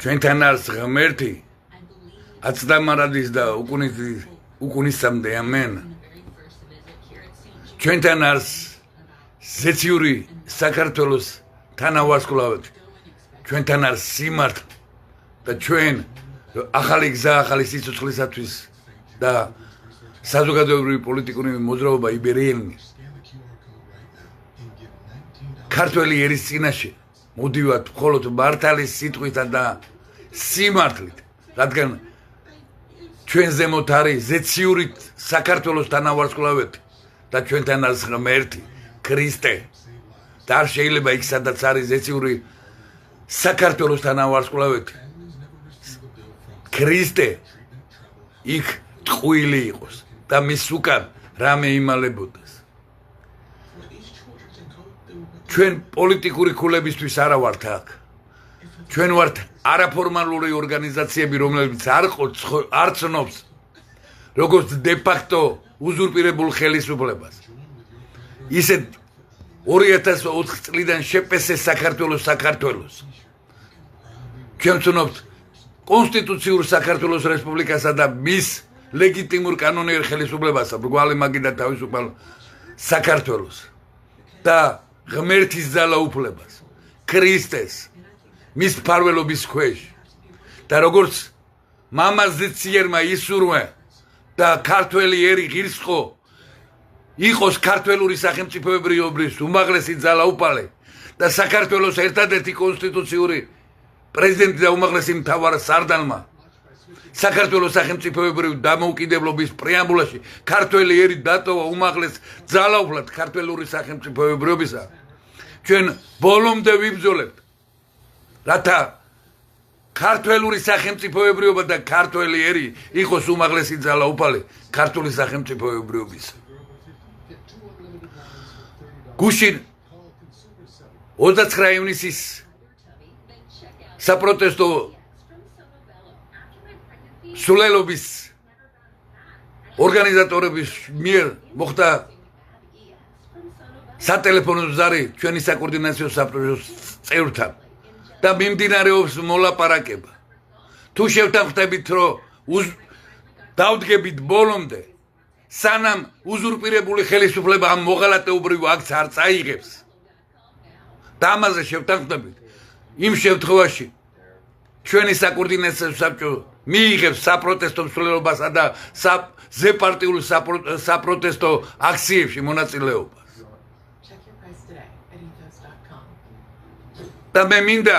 ჩვენთან არის ღმერთი აცდამარადის და უკუნისამდე ამენ ჩვენთან არის ზეციური საქართველოს თანავარსკვლავედი ჩვენთან არის სიმართლე და ჩვენ ახალი გზა ახალი სიცოცხლისათვის და საზოგადოებრივი პოლიტიკური მოძრაობა იბერიელნი ქართველი ერის წინაშე მოდივართ მხოლოდ მართლის სიტყვითა და სიმართლით რადგან ჩვენ ზემოთ არის ზეციური საქართველოს თანავარსკვლავედი და ჩვენთან არის ღმერთი ქრისტე და არ შეიძლება იქ სადაც არის ზეციური საქართველოს თანავარსკვლავედი ქრისტე იქ ტყუილი იყოს და მის უკან რამე იმალებოდეს ჩვენ პოლიტიკური ქულებისთვის არა ვართ აქ ჩვენ ვართ არაფორმალური ორგანიზაციები რომლებიც არ ცნობს როგორც დე-ფაქტო უზურპირებულ ხელისუფლებას ისე 2004 წლიდან შეპესეს საქართველოს ჩვენ ვცნობთ კონსტიტუციურ საქართველოს რესპუბლიკასა და მის ლეგიტიმურ კანონიერ ხელისუფლებას მრგვალი მაგი და თავისუფალ საქართველოს და ღმერთის ძალაუფლებას ქრისტეს მის მფარველობის ქვეშ და როგორც მამაზე ციერმა ისურვე და ქართველი ერი ღირსხო იყოს ქართველური სახელმწიფოებრიობის უმაღლესი ძალაუფალე და საქართველოს ერთადერთი კონსტიტუციური პრეზიდენტი და უმაღლესი მთავარ სარდალმა საქართველოს სახელმწიფოებრივი დამოუკიდებლობის პრეამბულაში ქართველი ერი დატოვა უმაღლეს ძალაუფლად ქართველური სახელმწიფოებრიობისა ჩვენ ბოლომდე ვიბრძოლებთ რათა ქართველური სახელმწიფოებრიობა და ქართველი ერი იყოს უმაღლესი ძალაუფალი ქართული სახელმწიფოებრიობის გუშინ 29 ივნისის საპროტესტო სულელობის ორგანიზატორების მიერ მოხდა სატელეფონო ზარი ჩვენი საკოორდინაციო საპროტესტო წევრთან და მიმდინარეობს მოლაპარაკება თუ შევთანხმდებით რომ დავდგებით ბოლომდე სანამ უზურპირებული ხელისუფლება ამ მოღალატეობრივ აქცს არ წაიღებს და ამაზე შევთანხმდებით იმ შემთხვევაში ჩვენი საკოორდინაციო საბჭო მიიღებს საპროტესტო მსვლელობასა და ზეპარტიულ საპროტესტო აქციებში მონაწილეობას და მე მინდა